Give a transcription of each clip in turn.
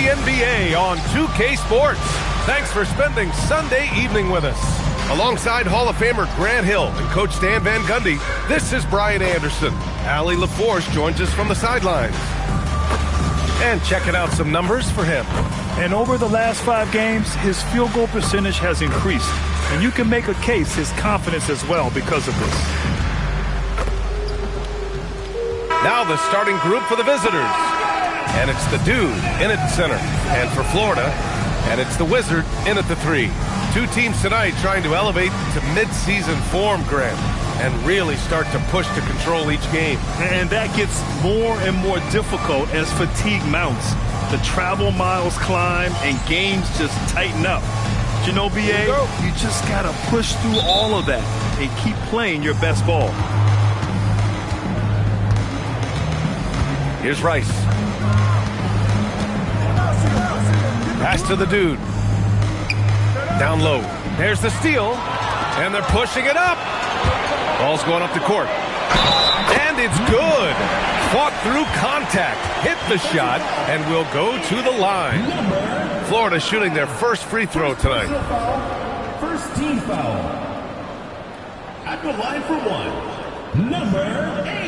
NBA on 2K Sports. Thanks for spending Sunday evening with us. Alongside Hall of Famer Grant Hill and Coach Stan Van Gundy, this is Brian Anderson. Allie LaForce joins us from the sidelines. And checking out some numbers for him. And over the last 5 games, his field goal percentage has increased. And you can make a case his confidence as well because of this. Now the starting group for the visitors. And it's the Dude in at center. And for Florida, and it's the Wizard in at the 3. 2 teams tonight trying to elevate to mid-season form, Grant, and really start to push to control each game. And that gets more and more difficult as fatigue mounts. The travel miles climb and games just tighten up. But you know, BA, you just got to push through all of that and keep playing your best ball. Here's Rice. Pass to the Dude. Down low. There's the steal. And they're pushing it up. Ball's going up the court. And it's good. Fought through contact. Hit the shot. And will go to the line. Florida shooting their first free throw tonight. First team foul. At the line for 1. Number 8.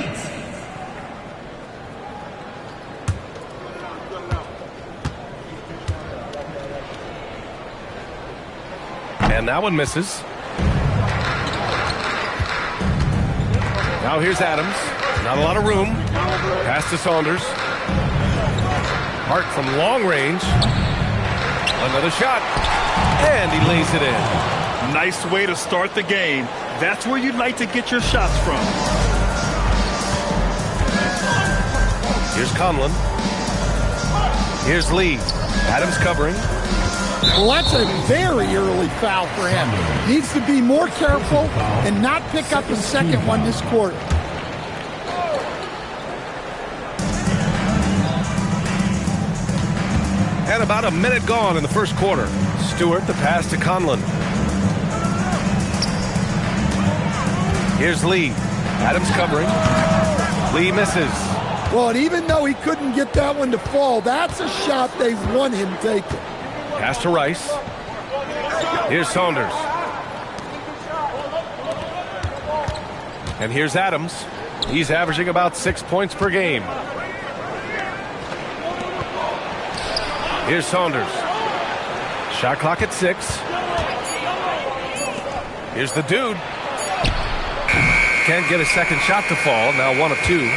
And that one misses. Now here's Adams. Not a lot of room. Pass to Saunders. Hart from long range. Another shot. And he lays it in. Nice way to start the game. That's where you'd like to get your shots from. Here's Conlon. Here's Lee. Adams covering. Well, that's a very early foul for him. Needs to be more careful and not pick up a second one this quarter. And about a minute gone in the first quarter. Stewart, the pass to Conlon. Here's Lee. Adams covering. Lee misses. Well, and even though he couldn't get that one to fall, that's a shot they want him taking. Pass to Rice. Here's Saunders. And here's Adams. He's averaging about 6 points per game. Here's Saunders. Shot clock at 6. Here's the Dude. Can't get a second shot to fall. Now 1 of 2.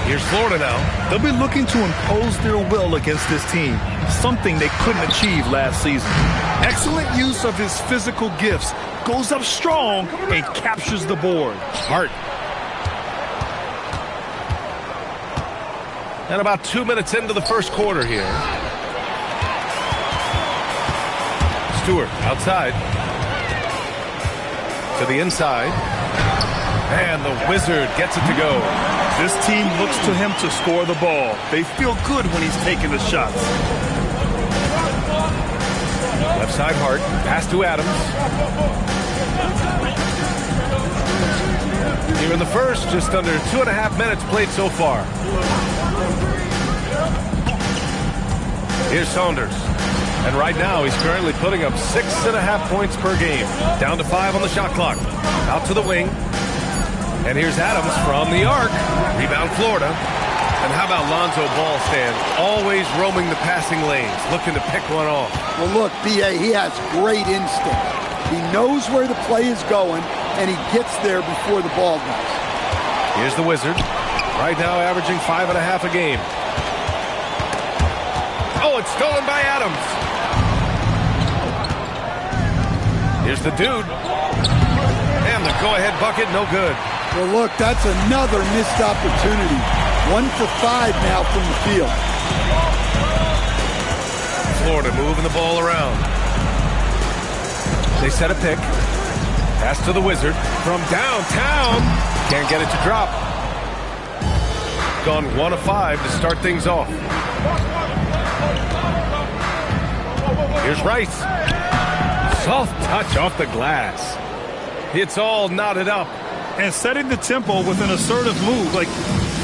Here's Florida now. They'll be looking to impose their will against this team, something they couldn't achieve last season. Excellent use of his physical gifts. Goes up strong and captures the board. Hart. And about 2 minutes into the first quarter here. Stewart outside. To the inside. And the Wizard gets it to go. This team looks to him to score the ball. They feel good when he's taking the shots. Left side Hart. Pass to Adams. Here in the first, just under 2.5 minutes played so far. Here's Saunders. And right now, he's currently putting up 6.5 points per game. Down to 5 on the shot clock. Out to the wing. And here's Adams from the arc. Rebound Florida. And how about Lonzo Ball, Stan? Always roaming the passing lanes, looking to pick one off. Well, look, B.A., he has great instinct. He knows where the play is going, and he gets there before the ball does. Here's the Wizard. Right now averaging 5.5 a game. Oh, it's stolen by Adams. Here's the Dude. And the go-ahead bucket, no good. Well, look, that's another missed opportunity. 1 for 5 now from the field. Florida moving the ball around. They set a pick. Pass to the Wizard from downtown. Can't get it to drop. Gone 1 of 5 to start things off. Here's Rice. Soft touch off the glass. It's all knotted up. And setting the tempo with an assertive move. Like,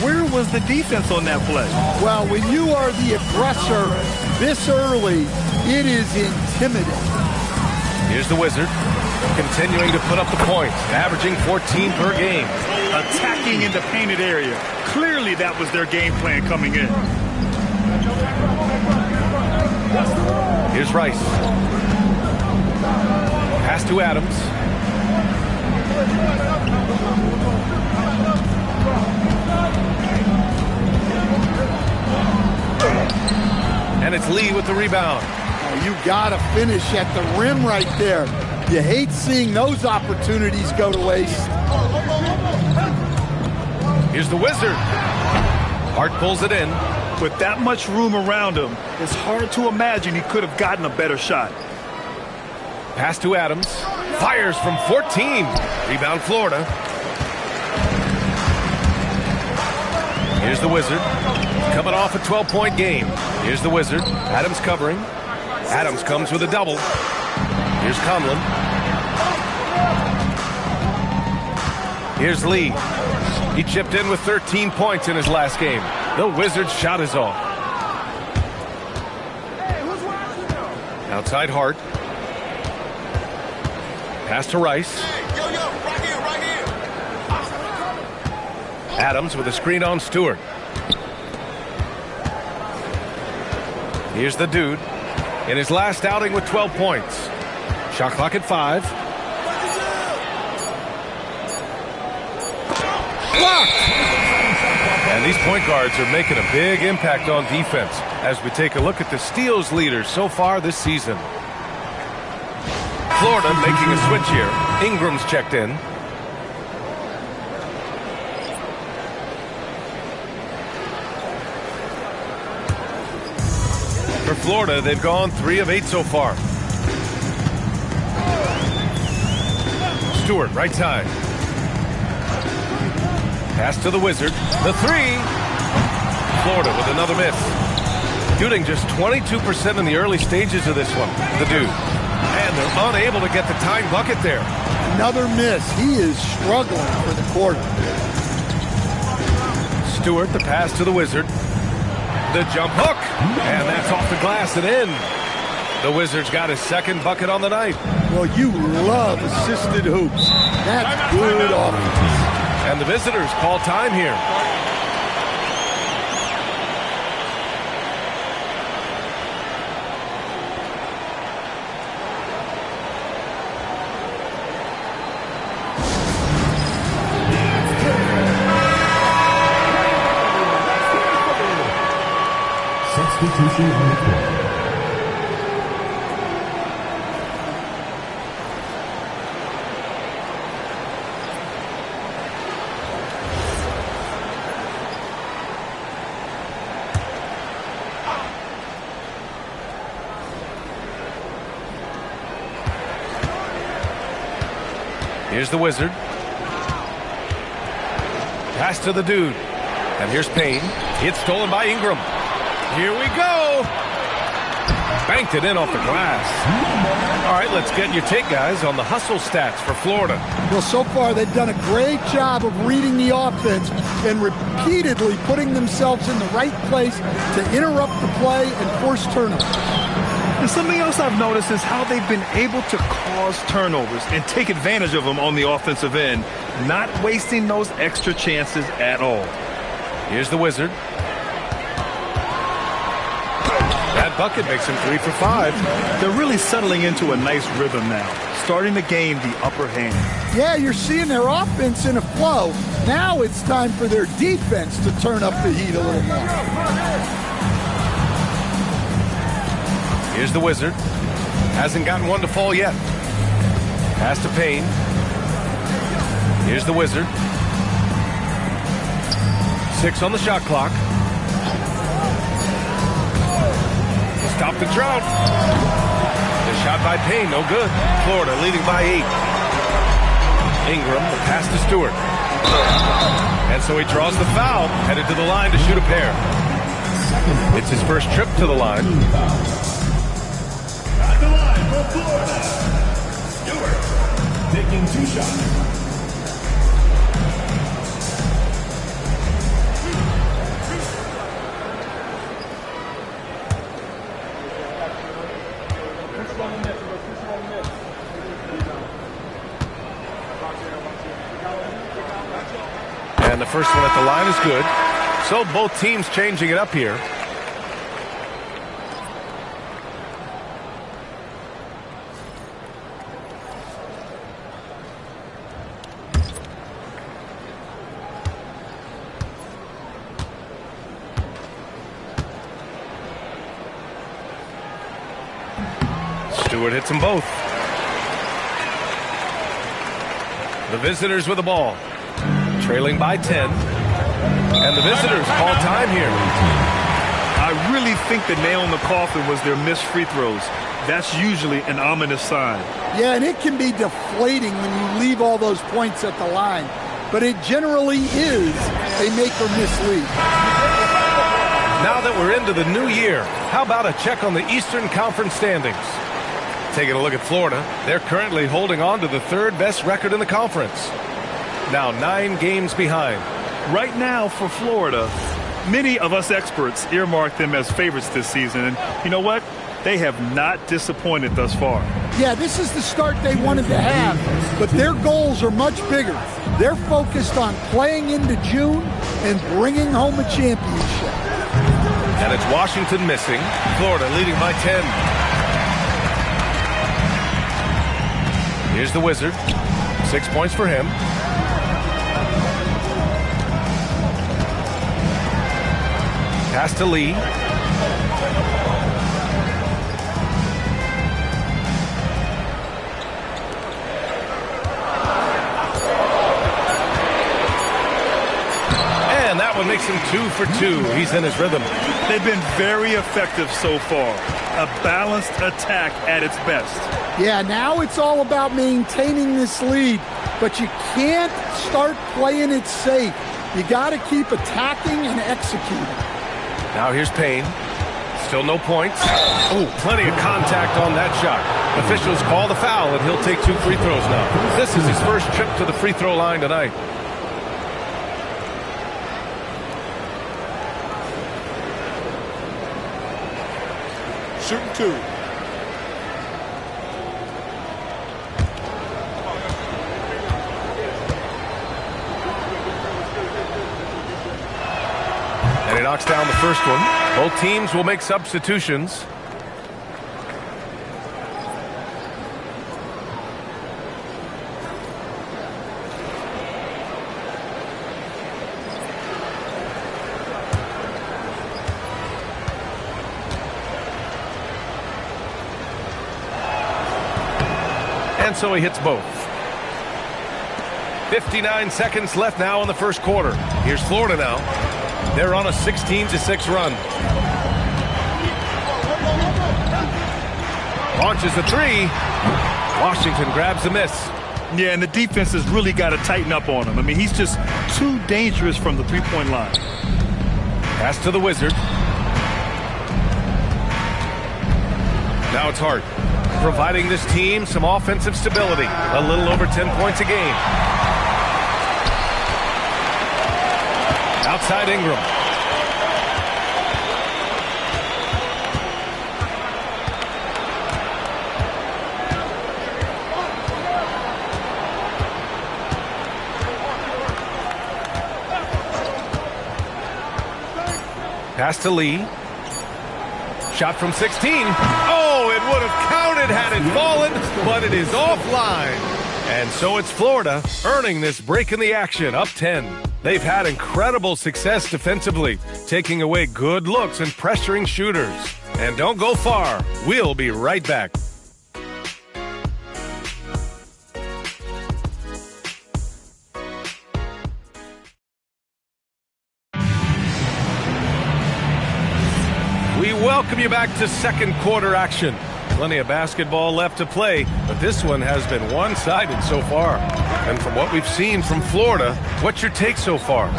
Where was the defense on that play? Well, when you are the aggressor this early, it is intimidating. Here's the Wizard, continuing to put up the points, averaging 14 per game. Attacking in the painted area. Clearly that was their game plan coming in. Here's Rice. Pass to Adams. And it's Lee with the rebound. Oh, you got to finish at the rim right there. You hate seeing those opportunities go to waste. Here's the Wizard. Hart pulls it in. With that much room around him, it's hard to imagine he could have gotten a better shot. Pass to Adams. Fires from 14. Rebound Florida. Here's the Wizard. Coming off a 12-point game. Here's the Wizard. Adams covering. Adams comes with a double. Here's Conlon. Here's Lee. He chipped in with 13 points in his last game. The Wizards' shot is off. Outside Hart. Pass to Rice. Adams with a screen on Stewart. Here's the dude in his last outing with 12 points. Shot clock at 5. Blocked! And these point guards are making a big impact on defense as we take a look at the steals leaders so far this season. Florida making a switch here. Ingram's checked in. For Florida, they've gone 3 of 8 so far. Stewart, right side. Pass to the Wizard. The 3. Florida with another miss. Shooting just 22% in the early stages of this one. The dude. And they're unable to get the tying bucket there. Another miss. He is struggling for the quarter. Stewart, the pass to the Wizard. The jump hook. And that's off the glass and in. The Wizards got his second bucket on the night. Well, you love assisted hoops. That's good offense. And the visitors call time here. Substitution on the court. Here's the Wizard. Pass to the dude. And here's Payne. It's stolen by Ingram. Here we go. Banked it in off the glass. All right, let's get your take, guys, on the hustle stats for Florida. Well, so far they've done a great job of reading the offense and repeatedly putting themselves in the right place to interrupt the play and force turnovers. And something else I've noticed is how they've been able to cause turnovers and take advantage of them on the offensive end, not wasting those extra chances at all. Here's the Wizard. That bucket makes him 3 for 5. They're really settling into a nice rhythm now, starting to gain the upper hand. Yeah, you're seeing their offense in a flow. Now it's time for their defense to turn up the heat a little more. Here's the Wizard. Hasn't gotten one to fall yet. Pass to Payne. Here's the Wizard. 6 on the shot clock. Stop the drought. The shot by Payne, no good. Florida leading by 8. Ingram, the pass to Stewart. And so he draws the foul, headed to the line to shoot a pair. It's his first trip to the line. At the line for Florida, Stewart taking 2 shots. And the first one at the line is good. So both teams changing it up here. Stewart hits them both. The visitors with the ball. Trailing by 10. And the visitors call time here. I really think the nail in the coffin was their missed free throws. That's usually an ominous sign. Yeah, and it can be deflating when you leave all those points at the line. But it generally is a make or miss lead. Now that we're into the new year, how about a check on the Eastern Conference standings? Taking a look at Florida, they're currently holding on to the third best record in the conference. Now 9 games behind. Right now for Florida, many of us experts earmark them as favorites this season. And you know what? They have not disappointed thus far. Yeah, this is the start they wanted to have, but their goals are much bigger. They're focused on playing into June and bringing home a championship. And it's Washington missing. Florida leading by 10. Here's the Wizard. 6 points for him. Pass to Lee. And that one makes him 2 for 2. He's in his rhythm. They've been very effective so far. A balanced attack at its best. Yeah, now it's all about maintaining this lead, but you can't start playing it safe. You got to keep attacking and executing. Now here's Payne. Still no points. Oh, plenty of contact on that shot. Officials call the foul, and he'll take 2 free throws now. This is his first trip to the free throw line tonight. Shooting 2. And he knocks down the first one. Both teams will make substitutions. And so he hits both. 59 seconds left now in the first quarter. Here's Florida now. They're on a 16-6 run. Launches the 3. Washington grabs the miss. Yeah, and the defense has really got to tighten up on him. I mean, he's just too dangerous from the three-point line. Pass to the Wizard. Now it's Hart, providing this team some offensive stability. A little over 10 points a game. Outside Ingram. Pass to Lee. Shot from 16. Oh, it would have counted had it fallen, but it is offline. And so it's Florida earning this break in the action, up 10. They've had incredible success defensively, taking away good looks and pressuring shooters. And don't go far. We'll be right back. We welcome you back to second quarter action. Plenty of basketball left to play, but this one has been one-sided so far. And from what we've seen from Florida, what's your take so far?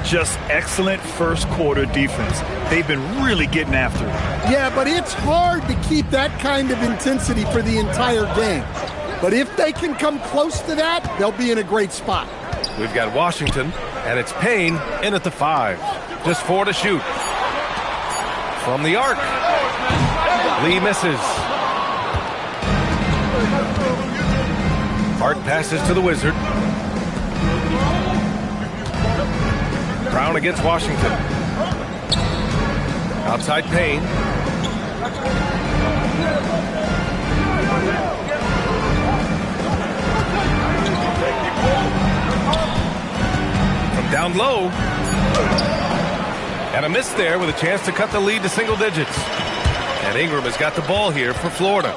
Just excellent first quarter defense. They've been really getting after it. Yeah, but it's hard to keep that kind of intensity for the entire game. But if they can come close to that, they'll be in a great spot. We've got Washington, and it's Payne in at the 5. Just 4 to shoot. From the arc. Lee misses. Hart passes to the Wizard. Brown against Washington. Outside Payne. From down low. And a miss there with a chance to cut the lead to single digits. And Ingram has got the ball here for Florida.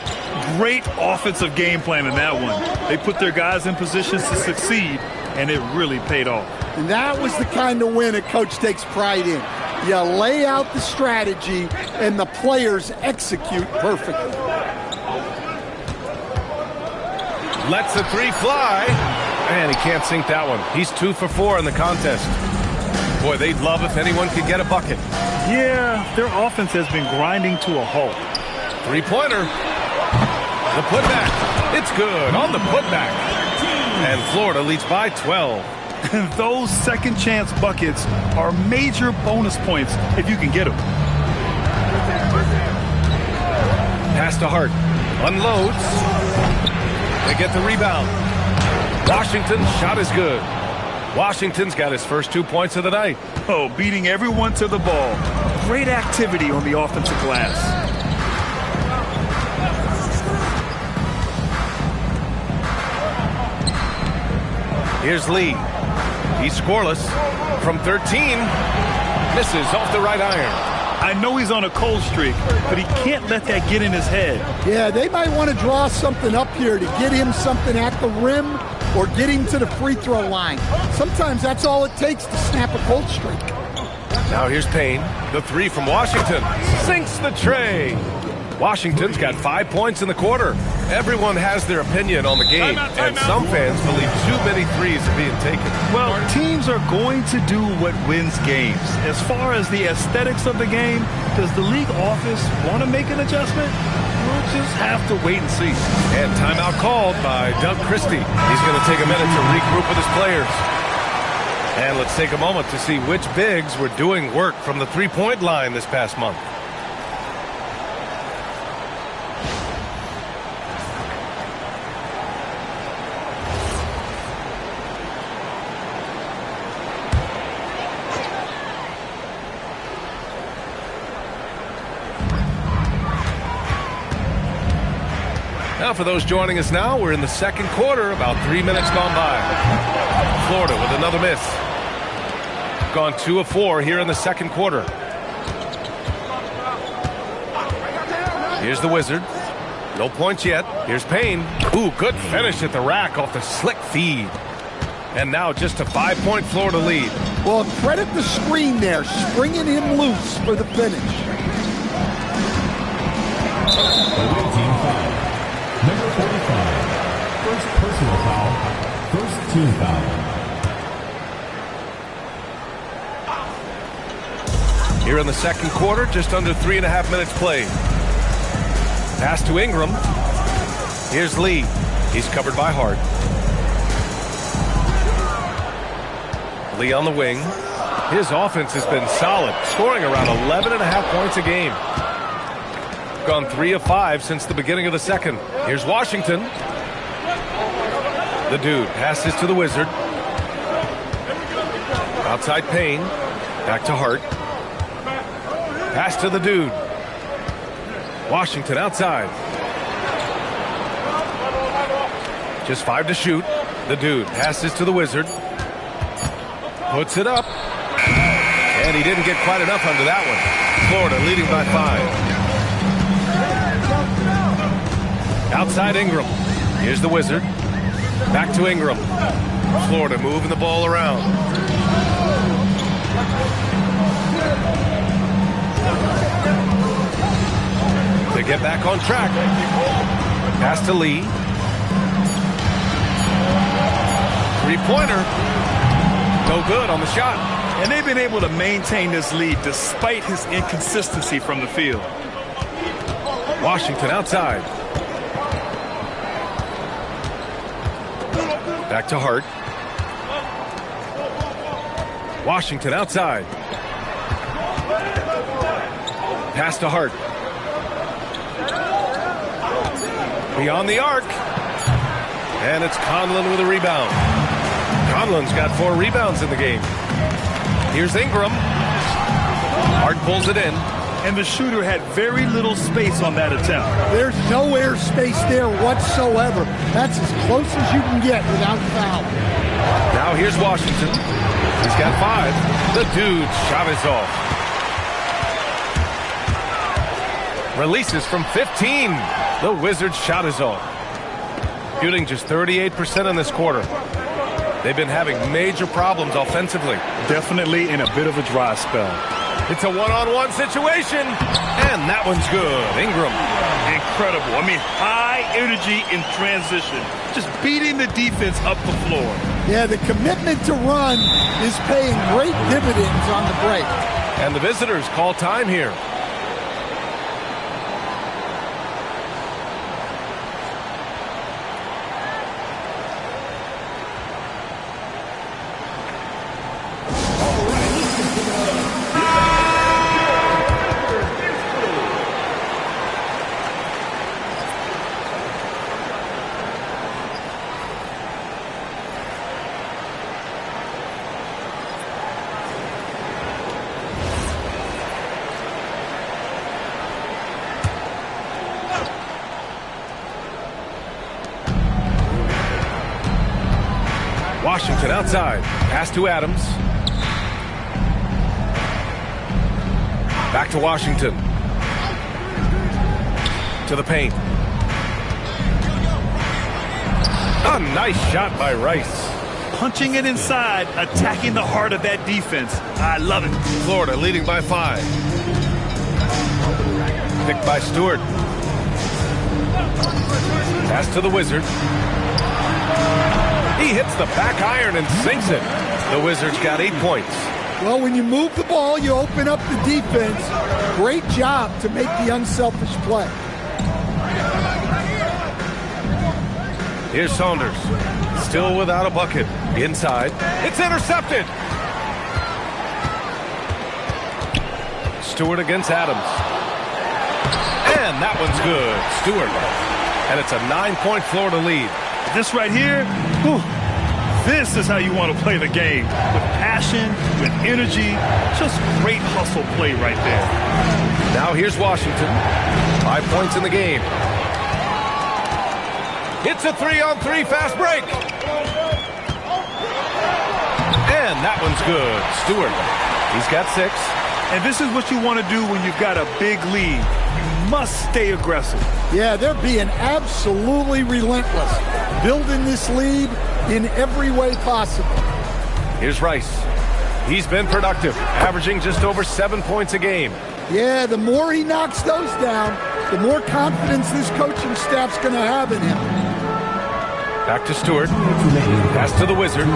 Great offensive game plan in that one. They put their guys in positions to succeed, and it really paid off. And that was the kind of win a coach takes pride in. You lay out the strategy, and the players execute perfectly. Lets the three fly. And he can't sink that one. He's 2 for 4 in the contest. Boy, they'd love if anyone could get a bucket. Yeah, their offense has been grinding to a halt. Three-pointer. The putback. It's good on the putback. And Florida leads by 12. And those second chance buckets are major bonus points if you can get them. Pass to Hart. Unloads. They get the rebound. Washington's shot is good. Washington's got his first 2 points of the night. Oh, beating everyone to the ball. Great activity on the offensive glass. Here's Lee. He's scoreless. From 13. Misses off the right iron. I know he's on a cold streak, but he can't let that get in his head. Yeah, they might want to draw something up here to get him something at the rim or get him to the free throw line. Sometimes that's all it takes to snap a cold streak. Now here's Payne. The three from Washington. Sinks the tray. Washington's got 5 points in the quarter. Everyone has their opinion on the game, and some fans believe too many threes are being taken. Well, teams are going to do what wins games. As far as the aesthetics of the game, does the league office want to make an adjustment? We'll just have to wait and see. And timeout called by Doug Christie. He's going to take a minute to regroup with his players. And let's take a moment to see which bigs were doing work from the three-point line this past month. Now, for those joining us now, we're in the second quarter, about 3 minutes gone by. Florida with another miss. Gone 2 of 4 here in the second quarter. Here's the Wizard. No points yet. Here's Payne. Ooh, good finish at the rack off the slick feed. And now just a 5-point Florida lead. Well, credit the screen there, springing him loose for the finish. Number 45, first personal foul, first team foul. Here in the second quarter, just under 3.5 minutes played. Pass to Ingram. Here's Lee. He's covered by Hart. Lee on the wing. His offense has been solid, scoring around 11.5 points a game. Gone 3 of 5 since the beginning of the second. Here's Washington. The dude passes to the Wizard. Outside Payne. Back to Hart. Pass to the dude. Washington outside. Just 5 to shoot. The dude passes to the Wizard. Puts it up. And he didn't get quite enough under that one. Florida leading by 5. Outside Ingram. Here's the Wizard. Back to Ingram. Florida moving the ball around. They get back on track. Pass to Lee. Three-pointer. No good on the shot. And they've been able to maintain this lead despite his inconsistency from the field. Washington outside. Back to Hart. Washington outside. Pass to Hart. Beyond the arc. And it's Conlon with a rebound. Conlon's got 4 rebounds in the game. Here's Ingram. Hart pulls it in. And the shooter had very little space on that attempt. There's no air space there whatsoever. That's as close as you can get without foul. Now here's Washington. He's got 5. The dude shot is off. Releases from 15. The Wizards shot is off. Shooting just 38% in this quarter. They've been having major problems offensively. Definitely in a bit of a dry spell. It's a one-on-one situation, and that one's good. Ingram. Incredible. I mean, high energy in transition. Just beating the defense up the floor. Yeah, the commitment to run is paying great dividends on the break. And the visitors call time here. Washington outside. Pass to Adams. Back to Washington. To the paint. A nice shot by Rice. Punching it inside, attacking the heart of that defense. I love it. Florida leading by 5. Picked by Stewart. Pass to the Wizards. He hits the back iron and sinks it. The Wizards got 8 points. Well, when you move the ball, you open up the defense. Great job to make the unselfish play. Here's Saunders. Still without a bucket. Inside. It's intercepted. Stewart against Adams. And that one's good. Stewart. And it's a 9-point Florida lead. This right here, whew, this is how you want to play the game. With passion, with energy, just great hustle play right there. Now here's Washington. 5 points in the game. It's a 3-on-3 fast break. And that one's good. Stewart. He's got 6. And this is what you want to do when you've got a big lead. You must stay aggressive. Yeah, they're being absolutely relentless. Building this lead in every way possible. Here's Rice. He's been productive, averaging just over 7 points a game. Yeah, the more he knocks those down, the more confidence this coaching staff's going to have in him. Back to Stewart. Pass to the Wizard.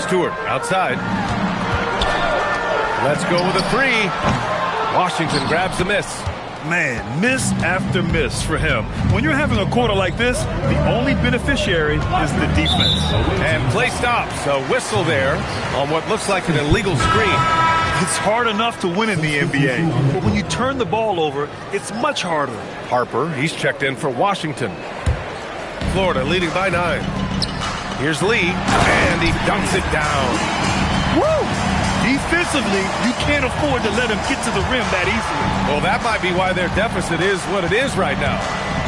Stewart outside. Let's go with a 3. Washington grabs the miss. Man, miss after miss for him. When you're having a quarter like this, the only beneficiary is the defense. And play stops. A whistle there on what looks like an illegal screen. It's hard enough to win in the NBA, but when you turn the ball over, it's much harder. Harper, he's checked in for Washington. Florida leading by 9. Here's Lee, and he dunks it down. Woo! Defensively, you can't afford to let him get to the rim that easily. Well, that might be why their deficit is what it is right now.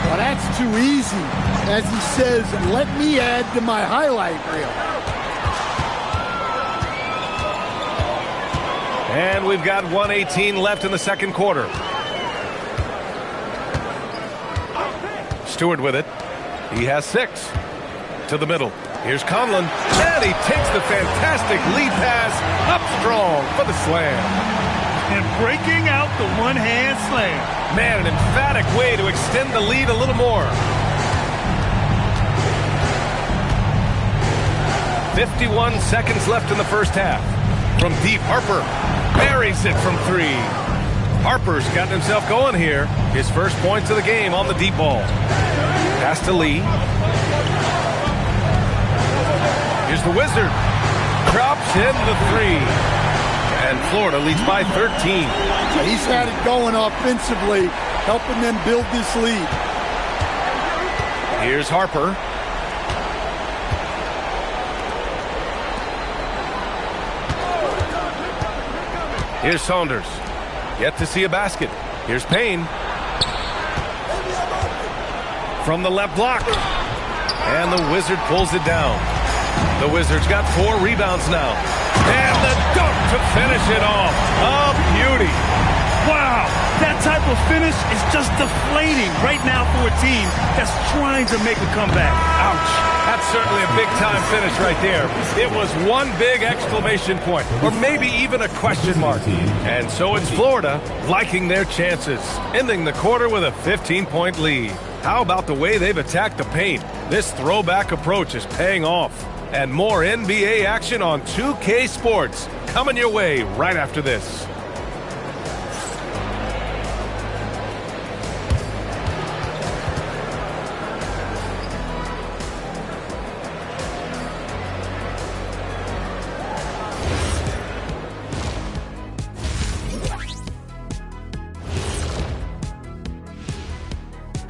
Well, that's too easy. As he says, let me add to my highlight reel. And we've got 1:18 left in the second quarter. Stewart with it. He has 6. To the middle. Here's Conlon. And he takes the fantastic lead pass up strong for the slam. And breaking out the one-hand slam. Man, an emphatic way to extend the lead a little more. 51 seconds left in the first half. From deep, Harper buries it from 3. Harper's gotten himself going here. His first points of the game on the deep ball. Pass to Lee. Here's the Wizard. Drops in the 3. And Florida leads by 13. He's had it going offensively, helping them build this lead. Here's Harper. Here's Saunders. Yet to see a basket. Here's Payne. From the left block. And the Wizard pulls it down. The Wizards got 4 rebounds now. And the dunk to finish it off. A beauty. Wow, that type of finish is just deflating right now for a team that's trying to make a comeback. Ouch. That's certainly a big-time finish right there. It was one big exclamation point, or maybe even a question mark. And so it's Florida liking their chances, ending the quarter with a 15-point lead. How about the way they've attacked the paint? This throwback approach is paying off. And more NBA action on 2K Sports coming your way right after this.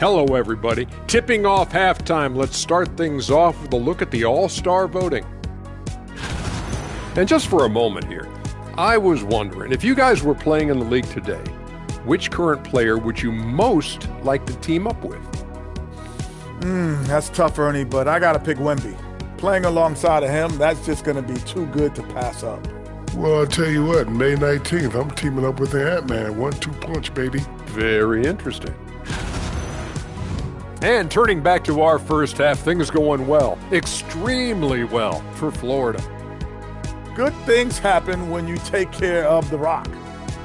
Hello, everybody. Tipping off halftime, let's start things off with a look at the All-Star voting. And just for a moment here, I was wondering, if you guys were playing in the league today, which current player would you most like to team up with? That's tough, Ernie, but I got to pick Wemby. Playing alongside of him, that's just going to be too good to pass up. Well, I'll tell you what, May 19th, I'm teaming up with the Ant-Man. 1-2 punch, baby. Very interesting. And turning back to our first half, things going well, extremely well for Florida. Good things happen when you take care of the rock.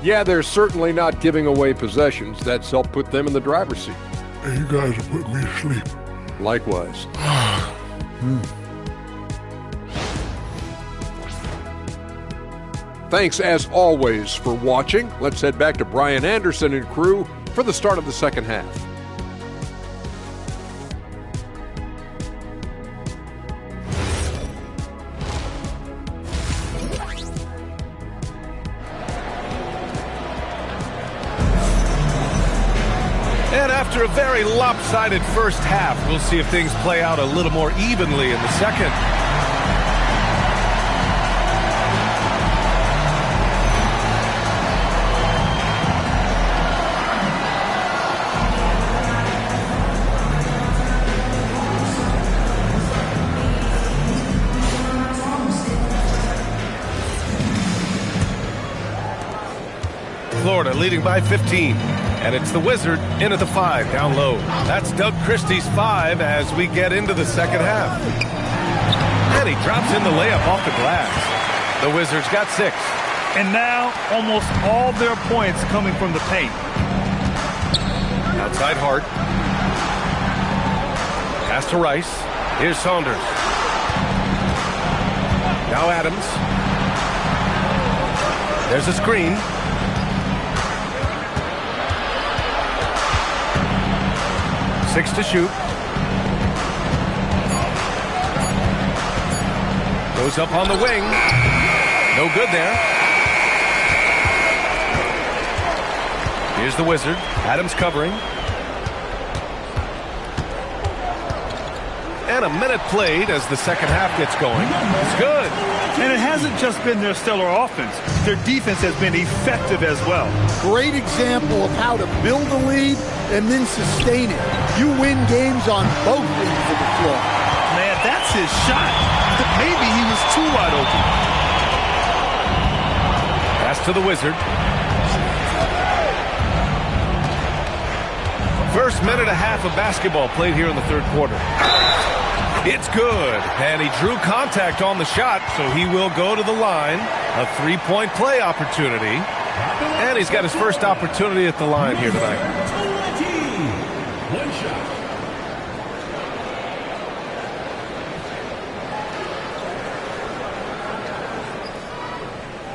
Yeah, they're certainly not giving away possessions. That's helped put them in the driver's seat. Hey, you guys are putting me to sleep. Likewise. Thanks, as always, for watching. Let's head back to Brian Anderson and crew for the start of the second half. And after a very lopsided first half, we'll see if things play out a little more evenly in the second. Florida leading by 15. And it's the Wizard in at the 5, down low. That's Doug Christie's 5 as we get into the second half. And he drops in the layup off the glass. The Wizards got 6. And now almost all their points coming from the paint. Outside Hart. Pass to Rice. Here's Saunders. Now Adams. There's a screen. Six to shoot. Goes up on the wing. No good there. Here's the Wizard. Adams covering. And a minute played as the second half gets going. It's good. And it hasn't just been their stellar offense. Their defense has been effective as well. Great example of how to build a lead and then sustain it. You win games on both ends of the floor. Man, that's his shot. Maybe he was too wide open. Pass to the Wizard. First minute and a half of basketball played here in the third quarter. It's good. And he drew contact on the shot, so he will go to the line. A three-point play opportunity. And he's got his first opportunity at the line here tonight. One shot.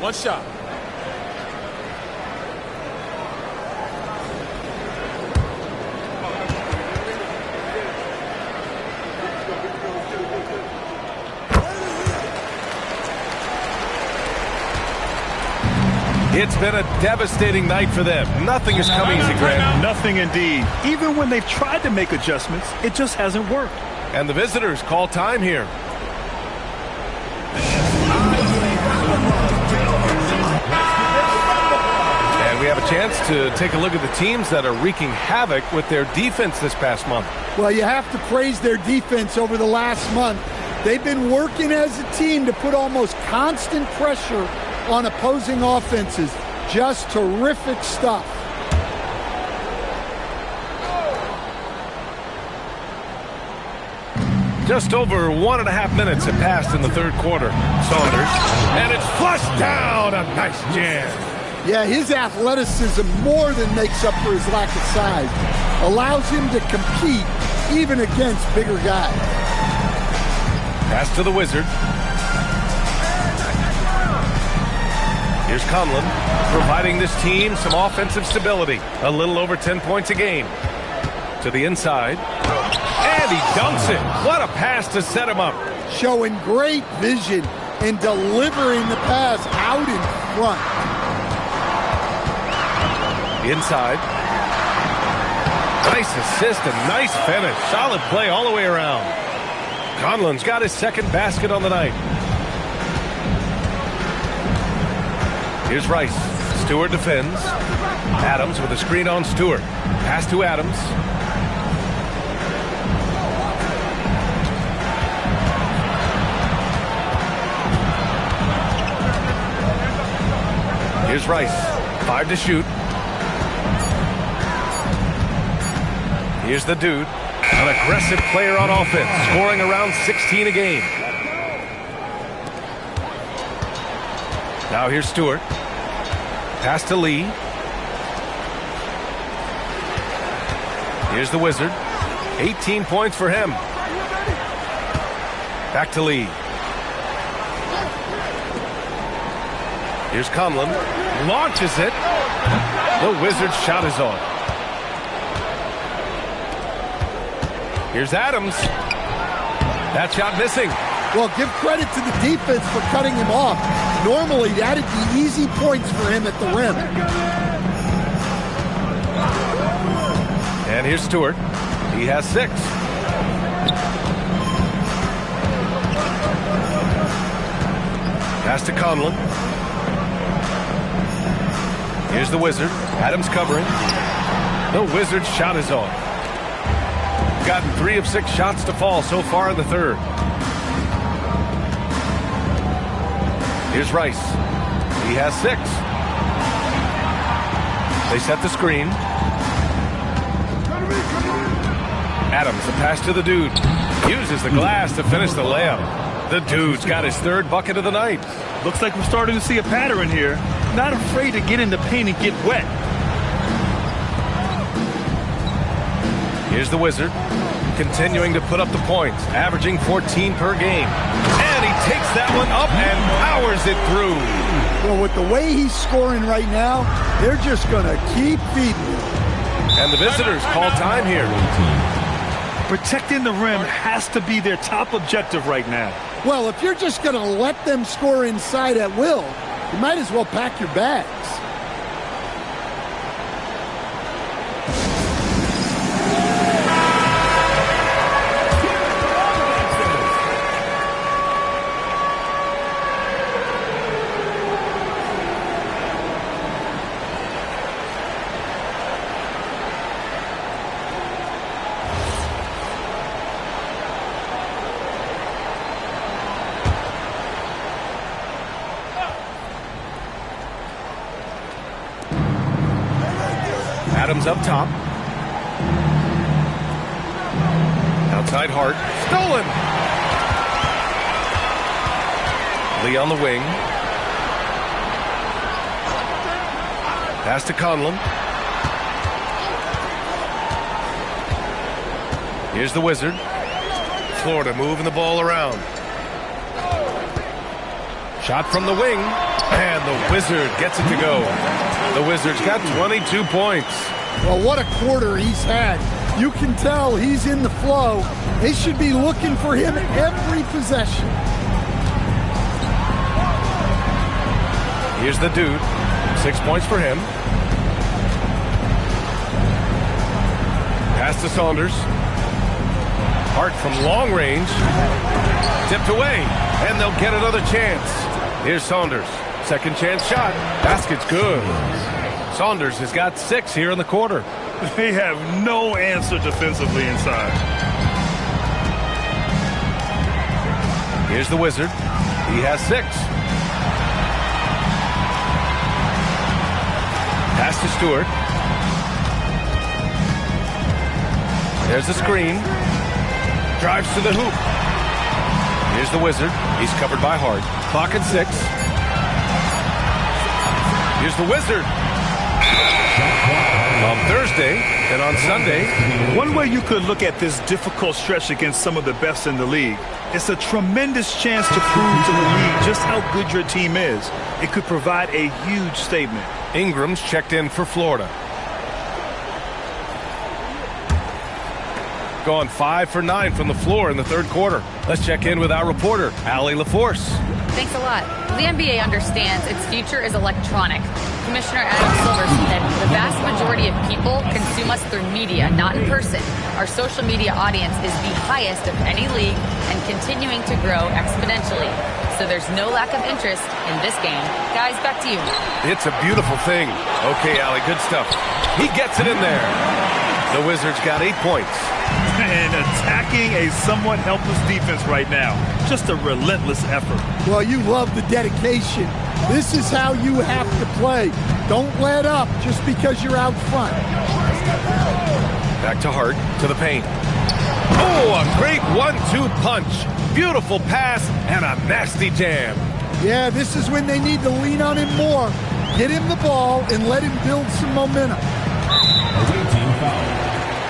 One shot. It's been a devastating night for them. Nothing has come easy, Grant. Nothing indeed. Even when they've tried to make adjustments, it just hasn't worked. And the visitors call time here. And we have a chance to take a look at the teams that are wreaking havoc with their defense this past month. Well, you have to praise their defense over the last month. They've been working as a team to put almost constant pressure on opposing offenses. Just terrific stuff. Just over 1.5 minutes have passed in the third quarter. Saunders, and it's flushed down. A nice jam. Yeah, his athleticism more than makes up for his lack of size. Allows him to compete even against bigger guys. Pass to the Wizard. Here's Conlon, providing this team some offensive stability. A little over 10 points a game. To the inside. And he dunks it. What a pass to set him up. Showing great vision and delivering the pass out in front. Inside. Nice assist and nice finish. Solid play all the way around. Conlon's got his second basket on the night. Here's Rice. Stewart defends. Adams with a screen on Stewart. Pass to Adams. Here's Rice. 5 to shoot. Here's the dude. An aggressive player on offense, scoring around 16 a game. Now here's Stewart. Pass to Lee. Here's the Wizard. 18 points for him. Back to Lee. Here's Conlon. Launches it. The Wizard's shot is on. Here's Adams. That shot missing. Well, give credit to the defense for cutting him off. Normally, that'd be easy points for him at the rim. And here's Stewart. He has 6. Pass to Conlon. Here's the Wizard. Adams covering. The Wizard's shot is on. Gotten 3 of 6 shots to fall so far in the third. Here's Rice. He has 6. They set the screen. Adams, the pass to the dude. Uses the glass to finish the layup. The dude's got his 3rd bucket of the night. Looks like we're starting to see a pattern here. Not afraid to get in the paint and get wet. Here's the Wizard. Continuing to put up the points, averaging 14 per game. And he takes that one up and powers it through. Well, with the way he's scoring right now, they're just going to keep feeding him. And the visitors call time here. Protecting the rim has to be their top objective right now. Well, if you're just going to let them score inside at will, you might as well pack your bags. Adams up top. Outside Hart. Stolen! Lee on the wing. Pass to Conlon. Here's the Wizard. Florida moving the ball around. Shot from the wing. And the Wizard gets it to go. The Wizards got 22 points. Well, what a quarter he's had. You can tell he's in the flow. They should be looking for him every possession. Here's the dude. 6 points for him. Pass to Saunders. Hart from long range. Tipped away, and they'll get another chance. Here's Saunders. Second chance shot. Basket's good. Saunders has got 6 here in the quarter. They have no answer defensively inside. Here's the Wizard. He has 6. Pass to Stewart. There's the screen. Drives to the hoop. Here's the Wizard. He's covered by Hart. Clock at 6. Here's the Wizard. On Thursday and on Sunday. One way you could look at this difficult stretch against some of the best in the league, it's a tremendous chance to prove to the league just how good your team is. It could provide a huge statement. Ingram's checked in for Florida. Gone 5 for 9 from the floor in the third quarter. Let's check in with our reporter, Allie LaForce. Thanks a lot. The NBA understands its future is electronic. Commissioner Adam Silver said the vast majority of people consume us through media, not in person. Our social media audience is the highest of any league and continuing to grow exponentially. So there's no lack of interest in this game. Guys, back to you. It's a beautiful thing. Okay, Allie, good stuff. He gets it in there. The Wizards got 8 points. And attacking a somewhat helpless defense right now. Just a relentless effort. Well, you love the dedication. This is how you have to play. Don't let up just because you're out front. Back to Hart, to the paint. Oh, a great 1-2 punch. Beautiful pass and a nasty jam. Yeah, this is when they need to lean on him more. Get him the ball and let him build some momentum. Away team foul.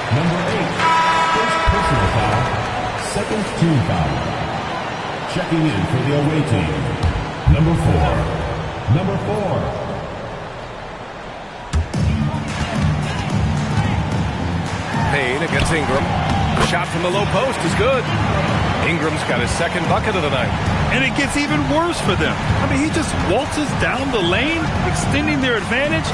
Number 8. First personal foul. Second team foul. Checking in for the away team. Number 4. Number 4. Payne against Ingram. The shot from the low post is good. Ingram's got his second bucket of the night. And it gets even worse for them. I mean, he just waltzes down the lane, extending their advantage.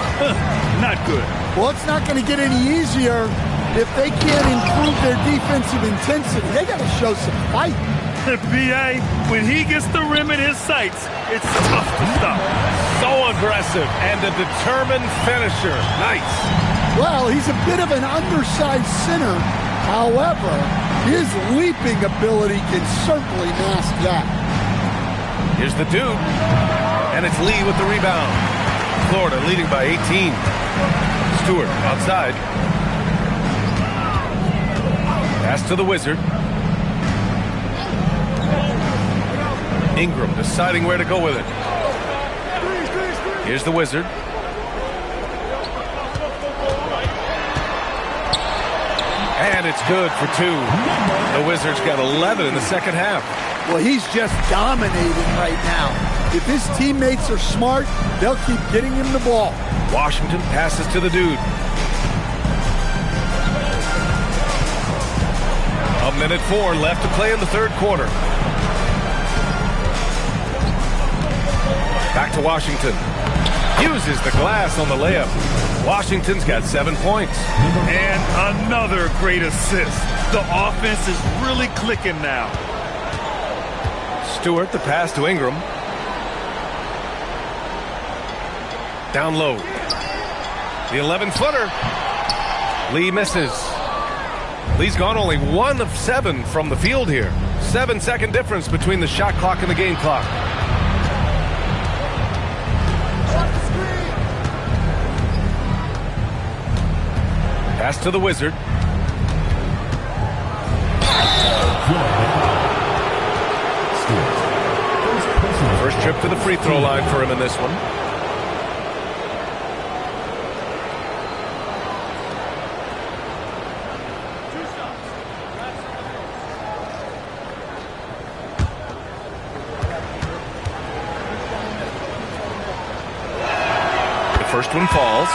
Not good. Well, it's not going to get any easier if they can't improve their defensive intensity. They got to show some fight. B.A., when he gets the rim in his sights, it's tough to stop. So aggressive and a determined finisher. Nice. Well, he's a bit of an undersized center. However, his leaping ability can certainly mask that. Here's the dude. And it's Lee with the rebound. Florida leading by 18. Stewart outside. Pass to the Wizard. Ingram deciding where to go with it. Here's the Wizard. And it's good for 2. The Wizards got 11 in the second half. Well, he's just dominating right now. If his teammates are smart, they'll keep getting him the ball. Washington passes to the dude. A minute 4 left to play in the third quarter. Back to Washington. Uses the glass on the layup. Washington's got 7 points. And another great assist. The offense is really clicking now. Stewart, the pass to Ingram. Down low. The 11-footer. Lee misses. Lee's gone only 1 of 7 from the field here. 7-second difference between the shot clock and the game clock. Pass to the Wizard. First trip to the free throw line for him in this one. The first one falls.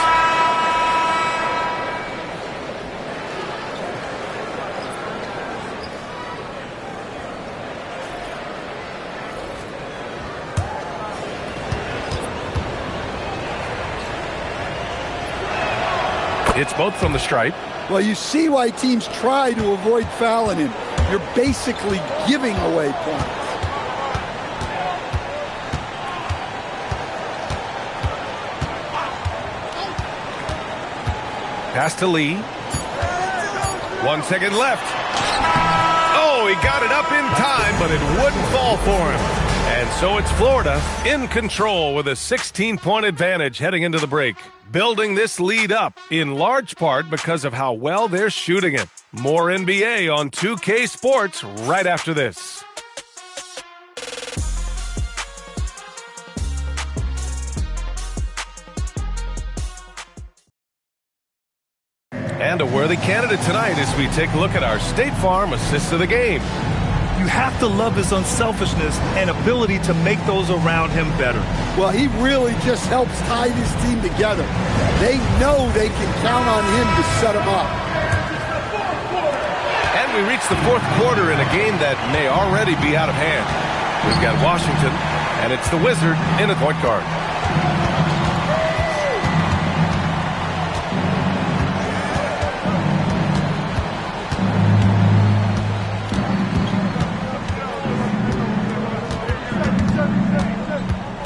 It's both from the stripe. Well, you see why teams try to avoid fouling him. You're basically giving away points. Pass to Lee. 1 second left. Oh, he got it up in time, but it wouldn't fall for him. And so it's Florida in control with a 16-point advantage heading into the break. Building this lead up in large part because of how well they're shooting it. More NBA on 2K Sports right after this. And a worthy candidate tonight as we take a look at our State Farm assist of the game. You have to love his unselfishness and ability to make those around him better. Well, he really just helps tie this team together. They know they can count on him to set them up. And we reach the fourth quarter in a game that may already be out of hand. We've got Washington, and it's the Wizard in the point guard.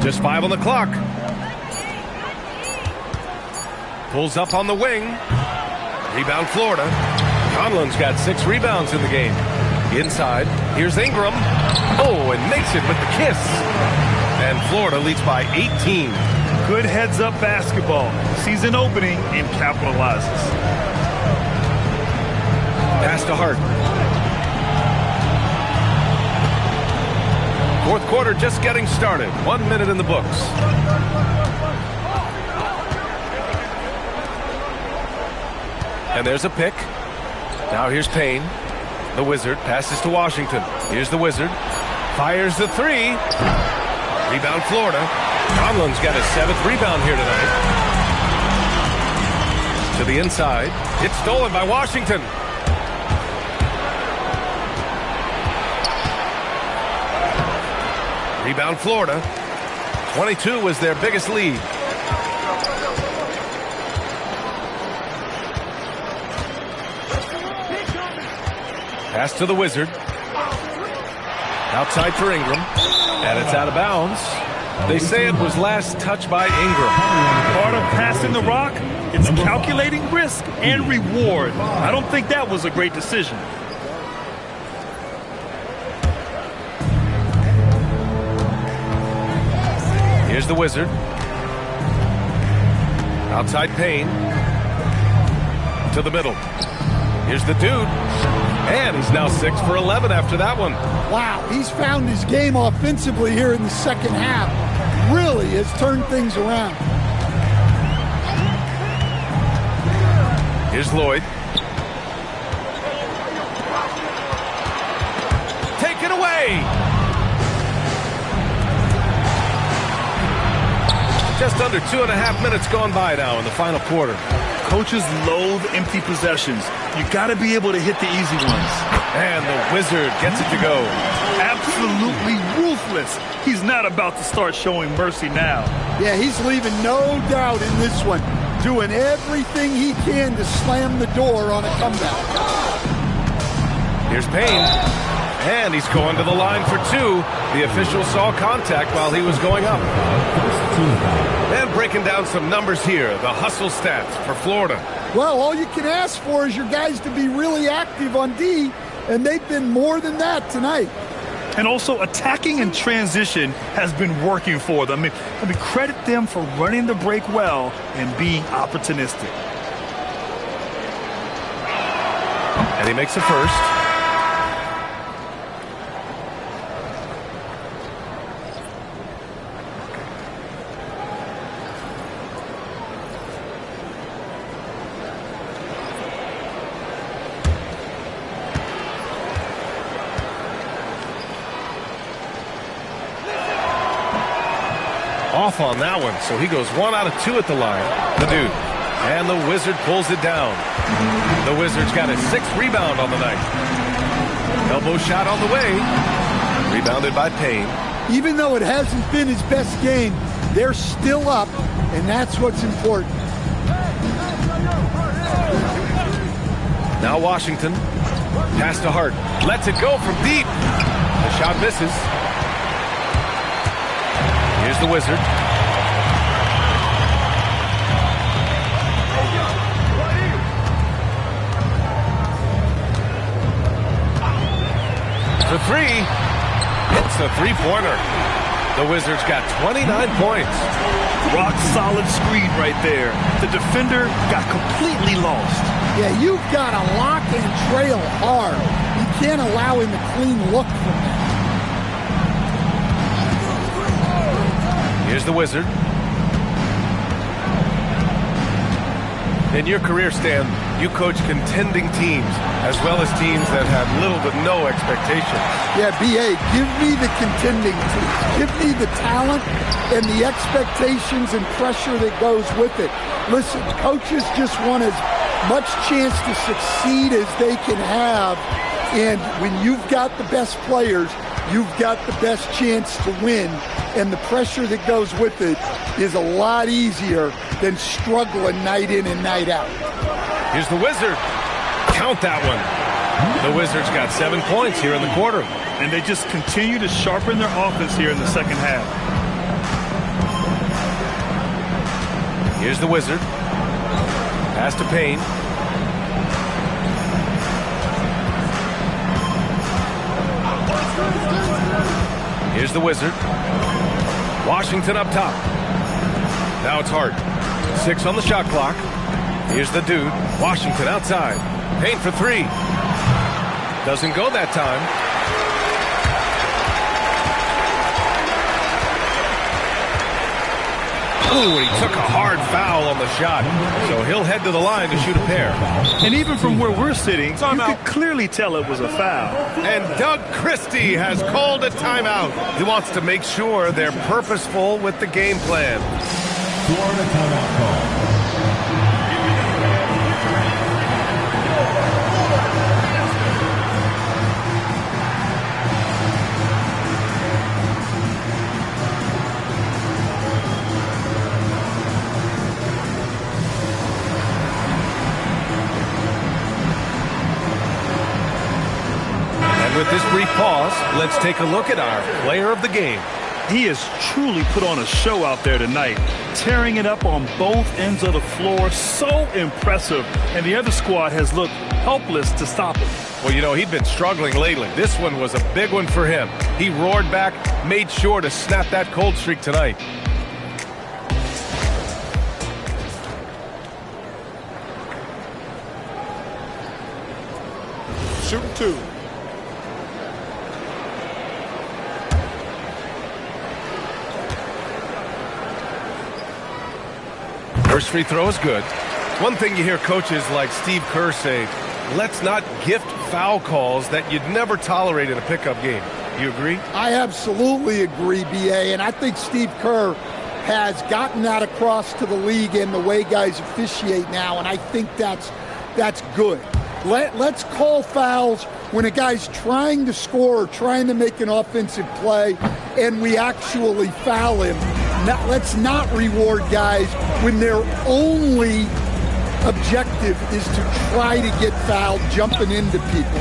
Just 5 on the clock. Pulls up on the wing. Rebound Florida. Conlon's got 6 rebounds in the game. Inside, here's Ingram. Oh, and makes it with the kiss. And Florida leads by 18. Good heads-up basketball. Sees an opening and capitalizes. Pass to Hart. Fourth quarter just getting started. 1 minute in the books. And there's a pick. Now here's Payne. The Wizard passes to Washington. Here's the Wizard. Fires the 3. Rebound Florida. Conlon's got his 7th rebound here tonight. To the inside. It's stolen by Washington. Rebound Florida. 22 was their biggest lead. Pass to the Wizard. Outside for Ingram. And it's out of bounds. They say it was last touched by Ingram. Part of passing the rock, it's calculating risk and reward. I don't think that was a great decision. Here's the Wizard. Outside Payne. To the middle. Here's the Dude. And he's now 6 for 11 after that one. Wow, he's found his game offensively here in the second half. Really has turned things around. Here's Lloyd. Taken away. Just under 2.5 minutes gone by now in the final quarter. Coaches loathe empty possessions. You got to be able to hit the easy ones. And the Wizard gets it to go. Absolutely ruthless. He's not about to start showing mercy now. Yeah, he's leaving no doubt in this one. Doing everything he can to slam the door on a comeback. Here's Payne. And he's going to the line for 2. The official saw contact while he was going up. And breaking down some numbers here, the hustle stats for Florida. Well, all you can ask for is your guys to be really active on D, and they've been more than that tonight. And also attacking in transition has been working for them. I mean, credit them for running the break well and being opportunistic. And he makes a first. Off on that one, so he goes 1 out of 2 at the line. The Dude. And the Wizard pulls it down. The Wizard's got his 6th rebound on the night. Elbow shot on the way. Rebounded by Payne. Even though it hasn't been his best game, they're still up, and that's what's important. Now Washington. Pass to Hart. Lets it go from deep. The shot misses. Here's the Wizard. For three. Hits a three-pointer. The Wizards got 29 points. Rock solid screen right there. The defender got completely lost. Yeah, you've got to lock and trail hard. You can't allow him a clean look from that. Here's the Wizard. In your career, Stan, you coach contending teams as well as teams that have little to no expectations. Yeah, B.A., give me the contending teams. Give me the talent and the expectations and pressure that goes with it. Listen, coaches just want as much chance to succeed as they can have. And when you've got the best players, you've got the best chance to win. And the pressure that goes with it is a lot easier than struggling night in and night out. Here's the Wizard. Count that one. The Wizards got 7 points here in the quarter. And they just continue to sharpen their offense here in the second half. Here's the Wizard. Pass to Payne. Here's the Wizard. Washington up top. Now it's Hart. 6 on the shot clock. Here's the dude. Washington outside. Payne for three. Doesn't go that time. Ooh, he took a hard foul on the shot. So he'll head to the line to shoot a pair. And even from where we're sitting, you could clearly tell it was a foul. And Doug Christie has called a timeout. He wants to make sure they're purposeful with the game plan. Florida timeout call. With this brief pause, let's take a look at our player of the game. He has truly put on a show out there tonight, tearing it up on both ends of the floor. So impressive. And the other squad has looked helpless to stop him. Well, you know, he'd been struggling lately. This one was a big one for him. He roared back, made sure to snap that cold streak tonight. Shooting two. First free throw is good. One thing you hear coaches like Steve Kerr say, let's not gift foul calls that you'd never tolerate in a pickup game. You agree? I absolutely agree, B.A., and I think Steve Kerr has gotten that across to the league and the way guys officiate now, and I think that's good. Let's call fouls when a guy's trying to score or trying to make an offensive play and we actually foul him. Let's not reward guys when their only objective is to try to get fouled, jumping into people.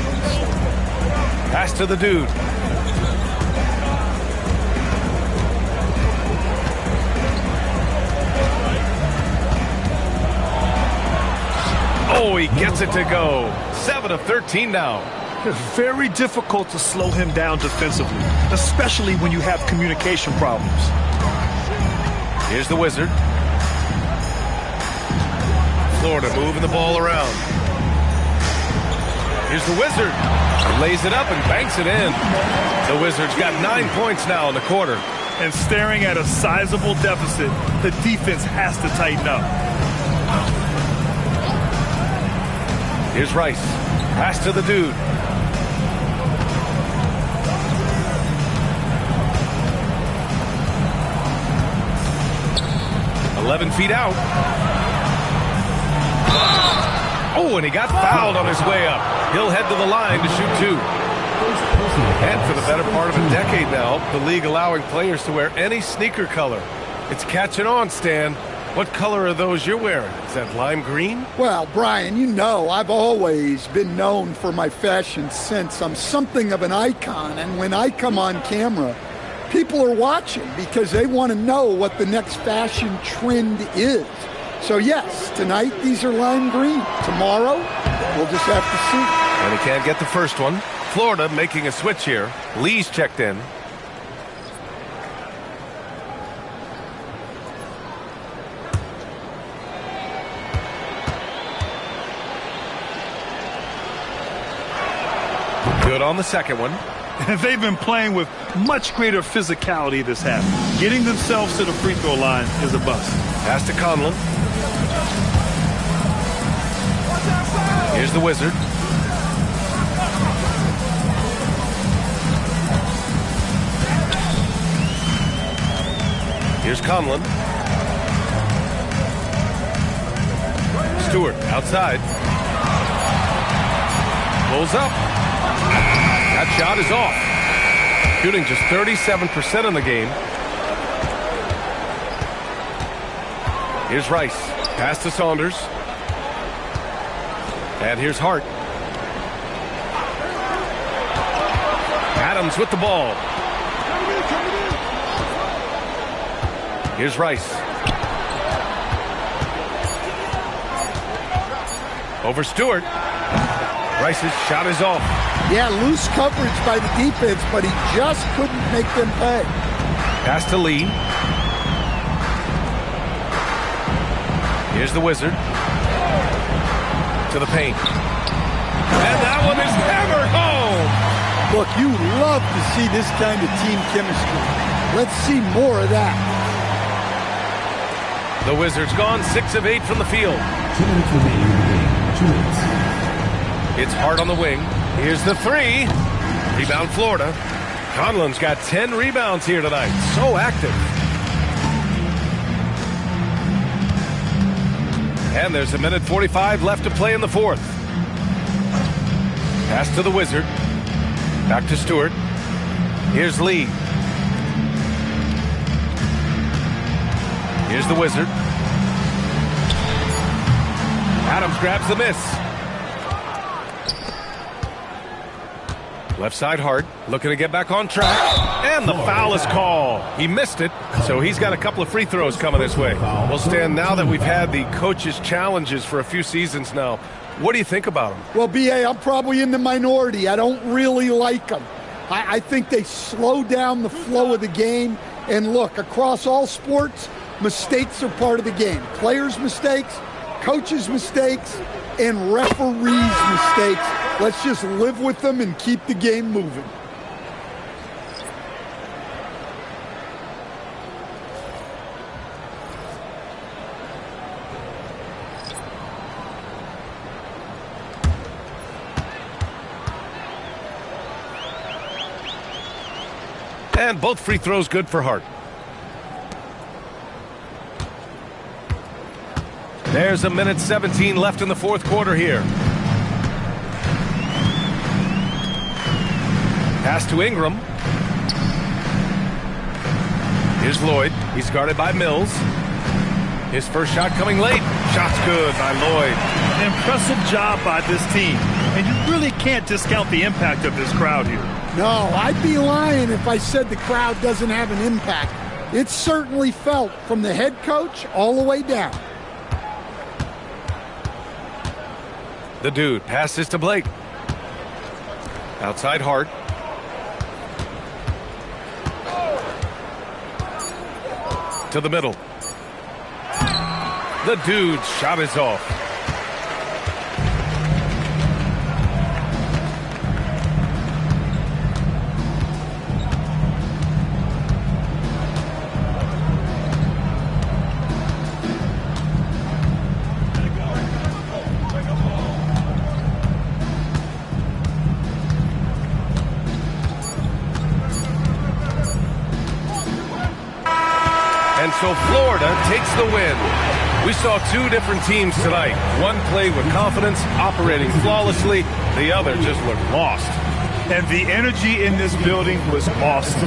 Pass to the dude. Oh, he gets it to go. 7 of 13 now. It's very difficult to slow him down defensively, especially when you have communication problems. Here's the Wizard. Florida moving the ball around. Here's the Wizard. Lays it up and banks it in. The Wizards got 9 points now in the quarter. And staring at a sizable deficit, the defense has to tighten up. Here's Rice. Pass to the dude. $11 feet out. Oh, and he got fouled on his way up. He'll head to the line to shoot two. And for the better part of a decade now, the league allowing players to wear any sneaker color. It's catching on, Stan. What color are those you're wearing? Is that lime green? Well, Brian, you know I've always been known for my fashion sense. I'm something of an icon, and when I come on camera, people are watching because they want to know what the next fashion trend is. So yes, tonight these are lime green. Tomorrow, we'll just have to see. And he can't get the first one. Florida making a switch here. Lee's checked in. Good on the second one. They've been playing with much greater physicality this half. Getting themselves to the free throw line is a bust. Pass to Conlon. Here's the Wizard. Here's Conlon. Stewart outside. Pulls up. That shot is off. Shooting just 37% in the game. Here's Rice. Pass to Saunders. And here's Hart. Adams with the ball. Here's Rice. Over Stewart. Rice's shot is off. Yeah, loose coverage by the defense, but he just couldn't make them pay. Pass to Lee. Here's the Wizard. To the paint. And that one is hammered home. Look, you love to see this kind of team chemistry. Let's see more of that. The Wizards gone 6 of 8 from the field. 2 minutes remaining in the game. 2 minutes. It's Hart on the wing. Here's the three. Rebound Florida. Conlon's got 10 rebounds here tonight. So active. And there's 1:45 left to play in the fourth. Pass to the Wizard. Back to Stewart. Here's Lee. Here's the Wizard. Adams grabs the miss. Left side Hart, looking to get back on track. And the foul is called. He missed it, so he's got a couple of free throws coming this way. Well, Stan, now that we've had the coaches' challenges for a few seasons now, what do you think about them? Well, B.A., I'm probably in the minority. I don't really like them. I think they slow down the flow of the game. And look, across all sports, mistakes are part of the game. Players' mistakes, coaches' mistakes, and referees' mistakes. Let's just live with them and keep the game moving. And both free throws good for Hart. There's 1:17 left in the fourth quarter here. Pass to Ingram. Here's Lloyd. He's guarded by Mills. His first shot coming late. Shot's good by Lloyd. An impressive job by this team. And you really can't discount the impact of this crowd here. No, I'd be lying if I said the crowd doesn't have an impact. It's certainly felt from the head coach all the way down. The dude passes to Blake. Outside Hart. To the middle. The dude's shot is off. And so Florida takes the win. We saw two different teams tonight. One played with confidence, operating flawlessly. The other just looked lost. And the energy in this building was awesome.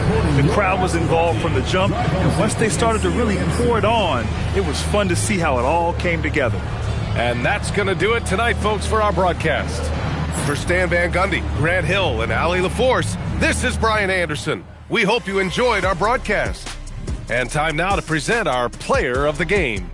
The crowd was involved from the jump, and once they started to really pour it on, it was fun to see how it all came together. And that's going to do it tonight, folks, for our broadcast. For Stan Van Gundy, Grant Hill, and Allie LaForce, this is Brian Anderson. We hope you enjoyed our broadcast. And time now to present our player of the game.